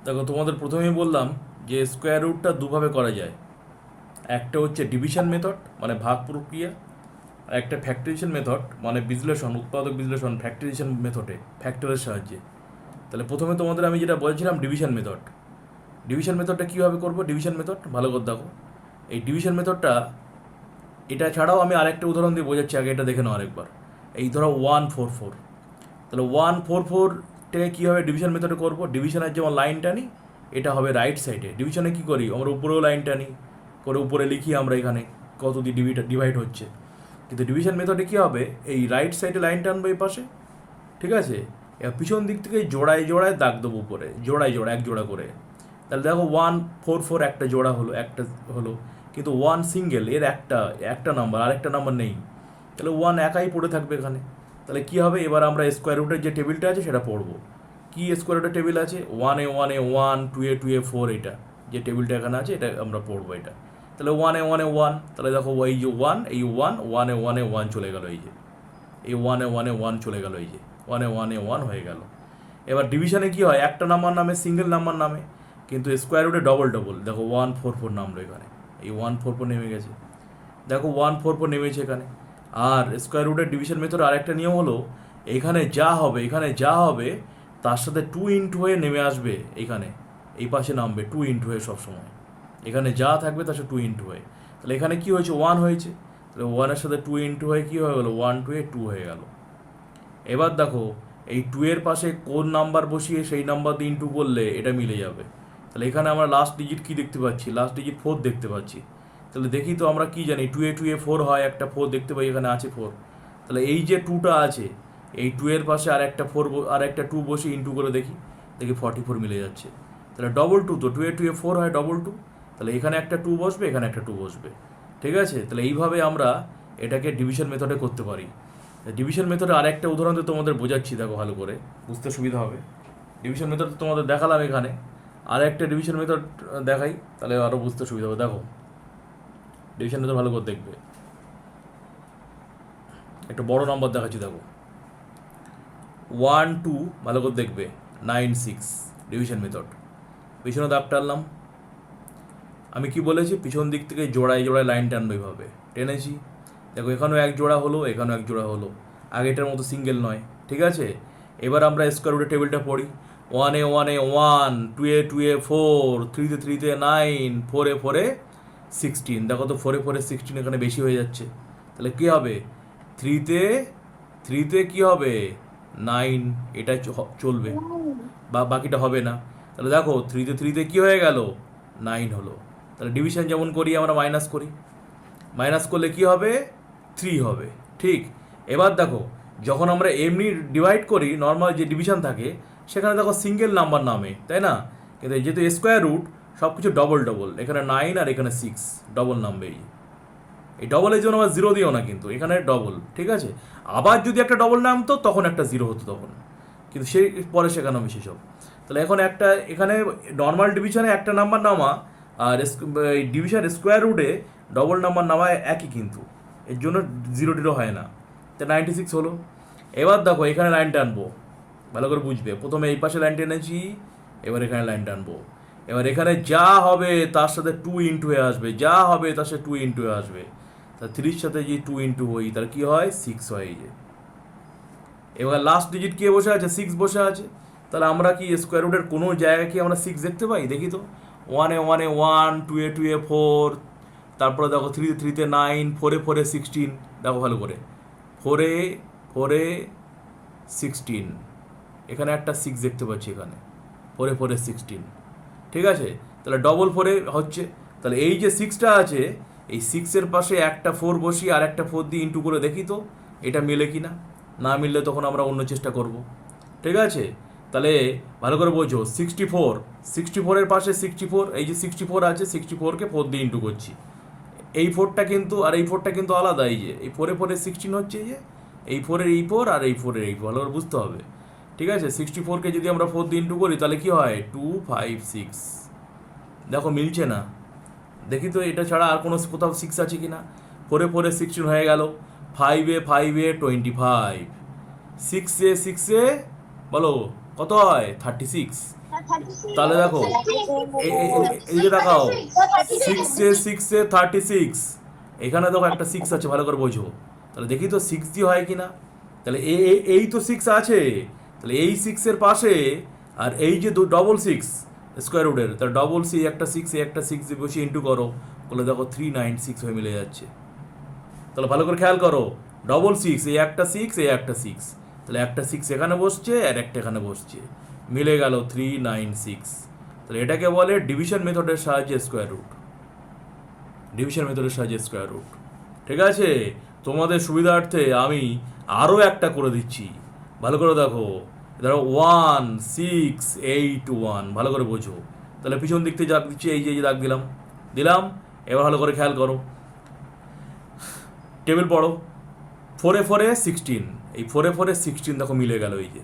দেখো, তোমাদের প্রথমেই বললাম যে স্কোয়ার রুটটা দুভাবে করা যায়। একটা হচ্ছে ডিভিশন মেথড, মানে ভাগ প্রক্রিয়া। আর একটা ফ্যাক্টরাইজেশন মেথড, মানে বিশ্লেষণ, উৎপাদক বিশ্লেষণ ফ্যাক্টরাইজেশন মেথডে, ফ্যাক্টরের সাহায্যে। তাহলে প্রথমে তোমাদের আমি যেটা বলছিলাম ডিভিশন মেথড। ডিভিশন মেথডটা কীভাবে করবো? ডিভিশন মেথড ভালো করে দেখো। এই ডিভিশন মেথডটা, এটা ছাড়াও আমি আরেকটা উদাহরণ দিয়ে বোঝাচ্ছি, আগে এটা দেখে নাও আরেকবার। এই ধরো 144, তাহলে 144টাকে কীভাবে ডিভিশন মেথডে করবো? ডিভিশনের যেমন লাইন টানি, এটা হবে রাইট সাইডে। ডিভিশনে কী করি আমরা? উপরেও লাইন টানি, করে উপরে লিখি আমরা এখানে কত দিয়ে ডিভাইড হচ্ছে। কিন্তু ডিভিশন মেথডে কী হবে? এই রাইট সাইডে লাইন টানবো এই পাশে, ঠিক আছে? এবার পিছন দিক থেকে জোড়ায় জোড়ায় দাগ দেবো উপরে, জোড়ায় জোড়া, এক জোড়া করে। তাহলে দেখো 144 একটা জোড়া হলো, একটা হলো। কিন্তু 1 সিঙ্গেল, এর একটা একটা নাম্বার, আরেকটা নাম্বার নেই। তাহলে 1 একাই পড়ে থাকবে এখানে। তাহলে কী হবে? এবার আমরা স্কোয়ার রুটের যে টেবিলটা আছে সেটা পড়বো। কি স্কোয়ার রুটের টেবিল আছে? 1 এ 1, 2 এ 2 এ 4, এটা যে টেবিলটা এখানে আছে এটা আমরা পড়বো এটা। তাহলে 1 এ 1, তাহলে দেখো এই যে 1, এই 1 এ 1 চলে গেল, এই যে এই 1 এ 1 চলে গেল, এই যে 1 এ 1 হয়ে গেল। এবার ডিভিশনে কী হয়? একটা নাম্বার নামে, সিঙ্গেল নাম্বার নামে, কিন্তু স্কোয়ার রুটে ডবল ডবল। দেখো 144 নামলো এখানে, এই 144 নেমে গেছে। দেখো 144 নেমেছে এখানে। আর স্কোয়ার রুটের ডিভিশন মেথড আরেকটা নিয়ম হলো, এখানে যা হবে, এখানে যা হবে তার সাথে 2 ইন্টু হয়ে নেমে আসবে এখানে, এই পাশে নামবে 2 ইন্টু হয়ে সবসময়। এখানে যা থাকবে তার সাথে 2 ইন্টু হয়ে। তাহলে এখানে কী হয়েছে? 1 হয়েছে, তাহলে 1-এর সাথে 2 ইন্টু হয়ে কী হয়ে গেলো? 1 2 এ 2 হয়ে গেল। এবার দেখো এই 2 এর পাশে কোন নাম্বার বসিয়ে সেই নাম্বার দিয়ে ইন্টু করলে এটা মিলে যাবে। তাহলে এখানে আমরা লাস্ট ডিজিট কী দেখতে পাচ্ছি? লাস্ট ডিজিট 4 দেখতে পাচ্ছি। তাহলে দেখি তো আমরা কি জানি, 2 এ 4 হয়, একটা 4 দেখতে পাই, এখানে আছে 4। তাহলে এই যে 2টা আছে, এই 2 এর পাশে আর একটা 4, আর একটা 2 বসে ইন্টু করে দেখি, দেখি 44 মিলে যাচ্ছে। তাহলে ডবল 2, তো 2 এ 4 হয় ডবল 2। তাহলে এখানে একটা 2 বসবে, এখানে একটা 2 বসবে, ঠিক আছে? তাহলে এইভাবে আমরা এটাকে ডিভিশন মেথডে করতে পারি। ডিভিশন মেথডে আরেকটা উদাহরণ দিয়ে তোমাদের বোঝাচ্ছি, দেখো ভালো করে বুঝতে সুবিধা হবে। ডিভিশন মেথড তোমাদের দেখালাম এখানে, আর একটা ডিভিশন মেথড দেখাই, তাহলে আরও বুঝতে সুবিধা হবে। দেখো ডিভিশন মেথড ভালো করে দেখবে, একটা বড় নাম্বার দেখাচ্ছি, দেখো 1 2, ভালো করে দেখবে, 9 6 ডিভিশন মেথড। পিছনে দাগ টানলাম, আমি কি বলেছি? পিছন দিক থেকে জোড়ায় জোড়ায় লাইন টানবো, এইভাবে টেনেছি। দেখো এখানেও এক জোড়া হলো, এখানেও এক জোড়া হলো, আগেটার মতো সিঙ্গেল নয়, ঠিক আছে? এবার আমরা স্কোয়ার রুটের টেবিলটা পড়ি। 1 এ 1, 2 এ 2 এ 4, 3 এ 3 এ 9, 4 এ 4 এ 16। দেখো তো 4 এ 4 এ 16 এখানে বেশি হয়ে যাচ্ছে। তাহলে কী হবে? 3তে কী হবে? 9, এটা চলবে, বাকিটা হবে না। তাহলে দেখো 3তে কী হয়ে গেল? 9 হলো। তাহলে ডিভিশন যেমন করি আমরা, মাইনাস করি, মাইনাস করলে কি হবে? 3 হবে, ঠিক? এবার দেখো যখন আমরা এমনি ডিভাইড করি, নর্মাল যে ডিভিশন থাকে সেখানে দেখো সিঙ্গেল নাম্বার নামে, তাই না? কিন্তু যেহেতু স্কোয়ার রুট, সব কিছু ডবল ডবল, এখানে 9 আর এখানে 6 ডবল নামবে। এই ডবলের জন্য আবার 0 দিও না, কিন্তু এখানে ডবল, ঠিক আছে? আবার যদি একটা ডবল নামতো তখন একটা 0 হতো তখন, কিন্তু সেই পরে শেখানো হবে সেসব। তাহলে এখন একটা এখানে নর্মাল ডিভিশনে একটা নাম্বার নামা, আর ডিভিশন স্কোয়ার রুটে ডবল নাম্বার নামা একই, কিন্তু এর জন্য 0 হয় না। তো 96 হলো। এবার দেখো এখানে লাইন টানবো, ভালো করে বুঝবে। প্রথমে এই পাশে লাইন টেনেছি, এবার এখানে লাইন টানবো। এবার এখানে যা হবে তার সাথে 2 ইন্টু হয়ে আসবে, যা হবে তার সাথে 2 ইন্টু হয়ে আসবে। তা 3-র সাথে যদি 2 ইন্টু হই, তাহলে কী হয়? 6 হয়, এই যে। এবার লাস্ট ডিজিট কে বসে আছে? 6 বসে আছে। তাহলে আমরা কি স্কোয়ার রুটের কোনো জায়গায় কি আমরা 6 দেখতে পাই? দেখি তো। 1 এ 1, 2 এ 2 এ 4, তারপরে দেখো 3 এ 3 এ 9, 4 এ 4 এ 16, দেখো ভালো করে, 4 এ 4 এ 16, এখানে একটা 6 দেখতে পাচ্ছি, এখানে 4 এ 4 এ 16, ঠিক আছে? তাহলে ডবল 4 এ হচ্ছে। তাহলে এই যে 6টা আছে, এই 6-এর পাশে একটা 4 বসিয়ে আর একটা 4 দিয়ে ইন্টু করে দেখি তো এটা মিলে কি না। না মিললে তখন আমরা অন্য চেষ্টা করব, ঠিক আছে? তাহলে ভালো করে বোঝো, 64-এর পাশে 64, এই যে 64 আছে, 64কে 4 দিয়ে ইন্টু করছি। এই 4টা কিন্তু আর এই 4টা কিন্তু আলাদা, এই যে এই 4 এ 4 এ 16 হচ্ছে, এই যে এই 4-এর এই 4 আর এই 4-এর এই 4, ভালো করে বুঝতে হবে, ঠিক আছে? 64কে যদি আমরা 4 দিয়ে ইন্টু করি তাহলে কি হয়? 2 5 6। দেখো মিলছে না, দেখি তো এটা ছাড়া আর কোনো কোথাও 6 আছে কি না। 4 এ 4 এ 16 হয়ে গেল, 5 এ 25, 6 এ 6 এ বলো কত হয়? 36। তাহলে দেখো এই যে দেখাও 6 এ 36, এখানে দেখো একটা 6 আছে, ভালো করে বোঝো। তাহলে দেখি তো 6 দিয়ে হয় কিনা। তাহলে এই তো 6 আছে, তাহলে এই 6-এর পাশে আর এই যে ডবল 6 স্কোয়ার রুটের, তাহলে ডবল সি একটা 6 এই একটা 6 দিয়ে বসে ইন্টু করো, বলে দেখো 396 হয়ে মিলে যাচ্ছে। তাহলে ভালো করে খেয়াল করো, ডবল 6 এই একটা 6 এই একটা 6, তাহলে একটা 6 এখানে বসছে আর একটা এখানে বসছে, মিলে গেল 396। তাহলে এটাকে বলে ডিভিশন মেথডের সাহায্যে স্কোয়ার রুট, ডিভিশন মেথডের সাহায্যে স্কোয়ার রুট। ঠিক আছে, তোমাদের সুবিধার্থে আমি আরও একটা করে দিচ্ছি, ভালো করে দেখো। ধরো 1681, ভালো করে বোঝো। তাহলে পিছন দিক থেকে দাগ দিচ্ছি, এই যে দাগ দিলাম দিলাম। এবার ভালো করে খেয়াল করো, টেবিল পড়ো। 4 এ 16, এই 4 এ 16 দেখো মিলে গেল এই যে।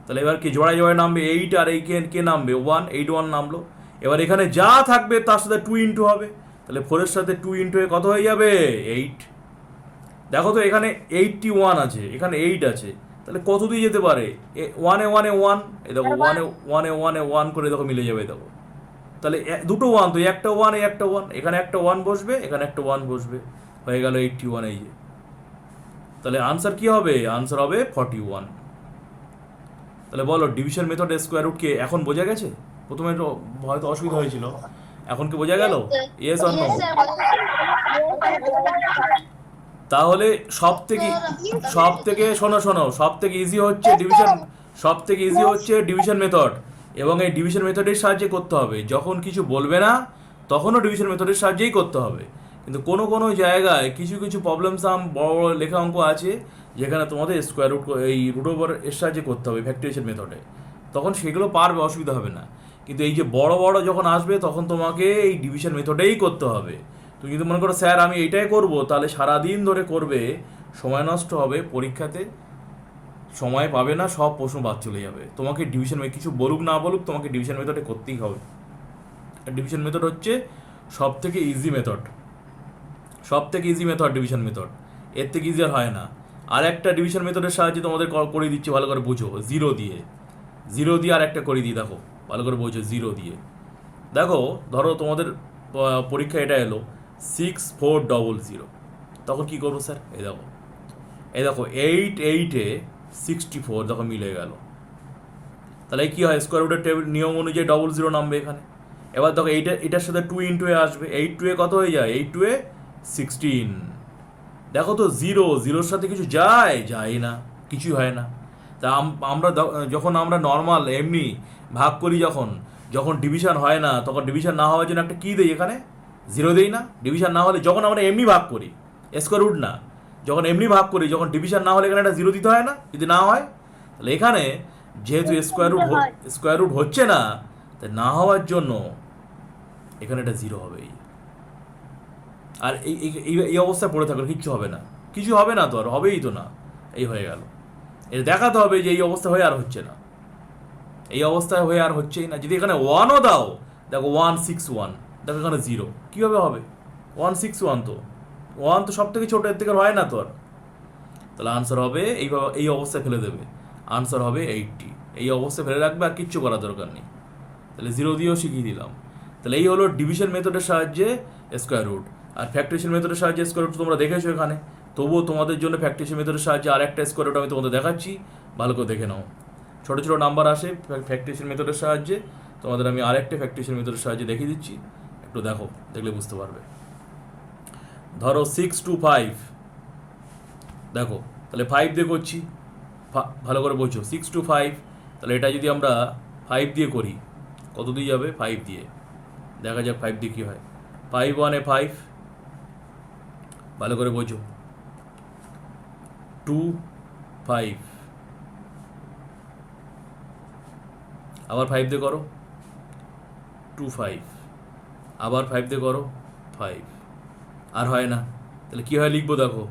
তাহলে এবার কি জোড়ায় জোড়ায় নামবে 8, আর এই কে নামবে 1, 81 নামলো। এবার এখানে যা থাকবে তার সাথে 2 ইন্টু হবে, তাহলে 4-এর সাথে 2 ইন্টু হয়ে কত হয়ে যাবে 8। দেখো তো এখানে 81 আছে, এখানে 8 আছে, তাহলে কত দিয়ে যেতে পারে 1 এ 1 এ 1, এই দেখো 1 এ 1 এ 1 এ 1 করে দেখো মিলে যাবে দেখো। তাহলে দুটো 1, তো একটা 1 এই একটা 1, এখানে একটা 1 বসবে, এখানে একটা 1 বসবে, হয়ে গেল 81 এই যে। তাহলে আনসার কি হবে? আনসার হবে 41। তাহলে বলো ডিভিশন মেথড স্কোয়ার রুট কে এখন বোঝা গেছে? প্রথমে তো হয়তো অসুবিধা হয়েছিল, এখন কি বোঝা গেল? Yes or no? তাহলে সব থেকে শোনো সব থেকে ইজি হচ্ছে ডিভিশন, সব থেকে ইজি হচ্ছে ডিভিশন মেথড। এবং এই ডিভিশন মেথডের সাহায্যে করতে হবে, যখন কিছু বলবে না তখনও ডিভিশন মেথডের সাহায্যেই করতে হবে। কিন্তু কোনো জায়গায় কিছু প্রবলেম সাম বড় বড় লেখা অঙ্ক আছে যেখানে তোমাদের স্কোয়ার রুট এই রুট ওভার এর সাহায্যে করতে হবে ফ্যাক্টরিয়েশন মেথডে, তখন সেগুলো পারবে, অসুবিধা হবে না। কিন্তু এই যে বড় যখন আসবে তখন তোমাকে এই ডিভিশন মেথডেই করতে হবে। তুমি যদি মনে করো স্যার আমি এইটাই করব, তাহলে সারাদিন ধরে করবে, সময় নষ্ট হবে, পরীক্ষাতে সময় পাবে না, সব প্রশ্ন বাদ চলে যাবে। তোমাকে ডিভিশন কিছু বলুক না বলুক তোমাকে ডিভিশন মেথডে করতেই হবে। ডিভিশন মেথড হচ্ছে সব থেকে ইজি মেথড, সব থেকে ইজি মেথড ডিভিশন মেথড, এর থেকে ইজি আর হয় না। আর একটা ডিভিশন মেথডের সাহায্যে তোমাদের করে দিচ্ছি, ভালো করে বুঝো। জিরো দিয়ে আর একটা করে দিই, দেখো ভালো করে বোঝো। জিরো দিয়ে দেখো, ধরো তোমাদের পরীক্ষা এটা এলো 6400, তখন কি করবো স্যার? এই দেখো 8 8 64 দেখো মিলে গেল। তাহলে কি হয়, স্কোয়ার রুটের টেবিল নিয়ম অনুযায়ী 00 নামবে এখানে। এবার দেখো এটার সাথে 2 ইন্টু এ আসবে, 8 2 কত হয়ে যায়? 8 2 16। দেখো তো জিরোর সাথে কিছু যায় না, কিছুই হয় না। তা আমরা যখন আমরা নর্মাল এমনি ভাগ করি, যখন ডিভিশন হয় না, তখন ডিভিশন না হওয়ার জন্য একটা কী দেই, এখানে জিরো দেই না? ডিভিশন না হলে যখন আমরা এমনি ভাগ করি, স্কোয়ার রুট না, যখন এমনি ভাগ করি, যখন ডিভিশন না হলে এখানে একটা জিরো দিতে হয় না? যদি না হয়, তাহলে এখানে যেহেতু স্কোয়ার রুট হচ্ছে না, তাই না হওয়ার জন্য এখানে একটা জিরো হবে। আর এই অবস্থায় পড়ে থাকলে কিচ্ছু হবে না, কিছু হবে না, তো আর হবেই তো না, এই হয়ে গেল। এটা দেখাতে হবে যে এই অবস্থা হয়ে আর হচ্ছে না, এই অবস্থায় হয়ে আর হচ্ছেই না। যদি এখানে 1ও দাও, দেখো 161, দেখো এখানে জিরো, কীভাবে হবে? 161 তো 1 তো সব থেকে ছোটো, এর থেকে হয় না তো আর। তাহলে আনসার হবে এইভাবে, এই অবস্থায় ফেলে দেবে, আনসার হবে 80। এই অবস্থায় ফেলে রাখবে, আর কিচ্ছু করার দরকার নেই। তাহলে জিরো দিয়েও শিখিয়ে দিলাম। তাহলে এই হলো ডিভিশন মেথডের সাহায্যে স্কোয়ার রুট। আর ফ্যাক্টরিয়েশন মেথডের সাহায্যে স্কোয়ার রুট তোমরা দেখেছো এখানে, তবুও তোমাদের জন্য ফ্যাক্টরিয়েশন মেথডের সাহায্যে আর একটা স্কোয়ার রুট আমি তোমাদের দেখাচ্ছি, ভালো করে দেখে নাও। ছোটো ছোটো নাম্বার আসে ফ্যাক্টরিয়েশন মেথডের সাহায্যে, তোমাদের আমি আরেকটা ফ্যাক্টরিয়েশন মেথডের সাহায্যে দেখিয়ে দিচ্ছি, একটু দেখো, দেখলে বুঝতে পারবে। ধরো 6 to 5, দেখো তাহলে 5 দিয়ে করছি, ভালো করে বোঝো। 6 to 5, তাহলে এটা যদি আমরা 5 দিয়ে করি, কত দিয়ে যাবে? 5 দিয়ে। দেখা যাক 5 দিয়ে কী হয়। 5 1 এ 5, ভালো করে বোঝো। 2 5, আবার 5 দিয়ে করো, 2 5, আবার 5 দিয়ে করো, 5, আর হয় না। তাহলে কী হয় লিখবো, দেখো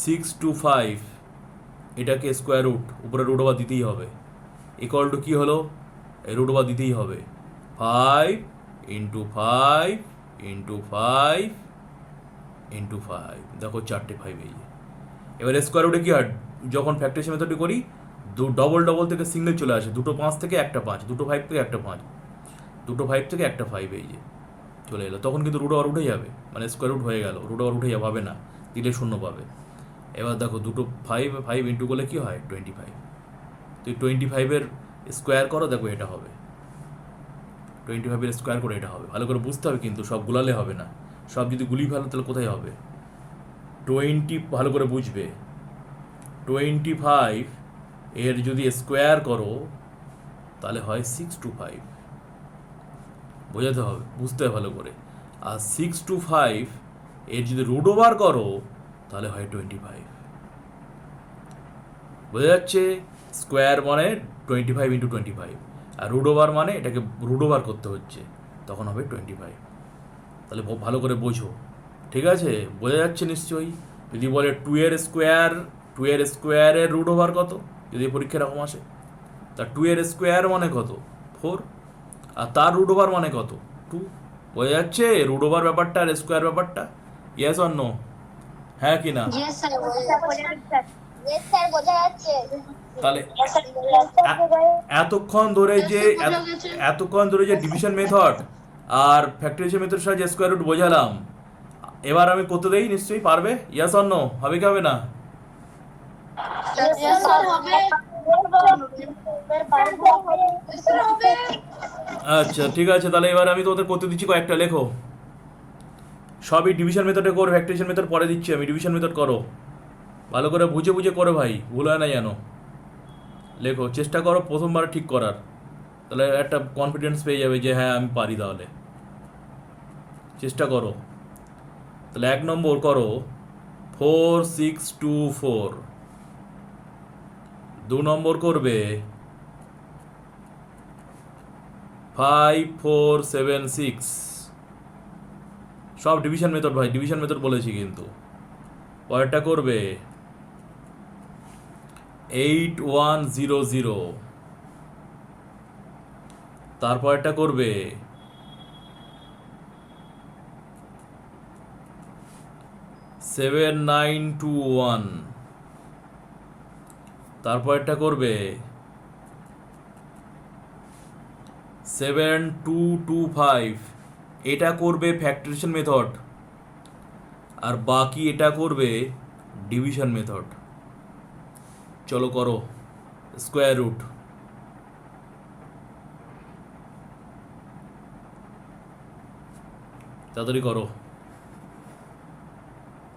6 to 5, এটাকে স্কোয়ার রুট, উপরে রুট ওভার দিতেই হবে, ইকুয়াল টু কী হলো? এই রুট ওভার দিতেই হবে, 5 ইন্টু 5 ইন্টু 5 ইন্টু 5, দেখো 4টে 5 এই। এবার স্কোয়ার রুটে কী হয়, যখন ফ্যাক্টরিয়েশন মেথডটি করি ডবল ডবল থেকে সিঙ্গেল চলে আসে, দুটো 5 থেকে একটা 5, দুটো 5 থেকে একটা 5, দুটো 5 থেকে একটা 5, এই যে চলে এলো। তখন কিন্তু রুট ওভার উঠে যাবে, মানে স্কোয়ার রুট হয়ে গেল, রুট ওভার উঠে যাবে, হবে না, দিলে শূন্য পাবে। এবার দেখো দুটো 5 ইন্টু করলে কী হয় 25, তো 25-এর স্কোয়ার করো, দেখো এটা হবে 25-এর স্কোয়ার করে এটা হবে। ভালো করে বুঝতে হবে কিন্তু, সব গুলালে হবে না, সব যদি গুলি ফেলো তাহলে কোথায় হবে। 20 ভালো করে বুঝবে, 25 এর যদি স্কোয়ার করো তাহলে হয় 625, বোঝাতে হবে, বুঝতে হবে ভালো করে। আর 625 এর যদি রুট ওভার করো তাহলে হয় 25, বোঝা যাচ্ছে। স্কোয়ার মানে 25 × 25, আর রুট ওভার মানে এটাকে রুট ওভার করতে হচ্ছে, তখন হবে 25। তাহলে ভালো করে বোঝো, ঠিক আছে, বোঝা যাচ্ছে নিশ্চয়ই। যদি বলে 2 এর স্কোয়ারের রুট ওভার কত, যদি পরীক্ষা এরকম আসে, তা 2 এর স্কোয়ার মানে কত 4, আর তার রুট ওভার মানে কত 2, বোঝা যাচ্ছে রুট ওভার ব্যাপারটা আর স্কোয়ার ব্যাপারটা। ইয়েস অর নো, হ্যাঁ কি না? তাহলে এতক্ষণ ধরে যে ডিভিশন মেথড আর ফ্যাক্টরাইজেশন মেথডের সাহায্যে স্কোয়ার রুট বোঝালাম, এবার আমি করতে দেই, নিশ্চয়ই পারবে। ইয়েস অর নো, হবে কি হবে না? আচ্ছা ঠিক আছে, তাহলে এবার আমি তোমাদের করতে দিচ্ছি কয়েকটা, লেখো। সবই ডিভিশন মেথডে করো, ফ্যাক্টরাইজেশন মেথড পরে দিচ্ছি আমি, ডিভিশন মেথড করো, ভালো করে বুঝে বুঝে করো ভাই, ভুল হয় না যেন। লেখো, চেষ্টা করো প্রথমবার ঠিক করার, তাহলে একটা কনফিডেন্স পেয়ে যাবে যে হ্যাঁ আমি পারি। তাহলে চেষ্টা করো। তাহলে 1 নম্বর করো 4624, 2 নম্বর করবে 5476, সব ডিভিশন মেথড ভাই, ডিভিশন মেথড বলেছি কিন্তু। পরেরটা করবে 8100, তারপরেরটা করবে 7921, তারপরেরটা করবে 7225। এটা করবে ফ্যাক্টরাইজেশন মেথড, আর বাকি এটা করবে ডিভিশন মেথড। চলো করো স্কোয়ার রুট, তাড়াতাড়ি করো।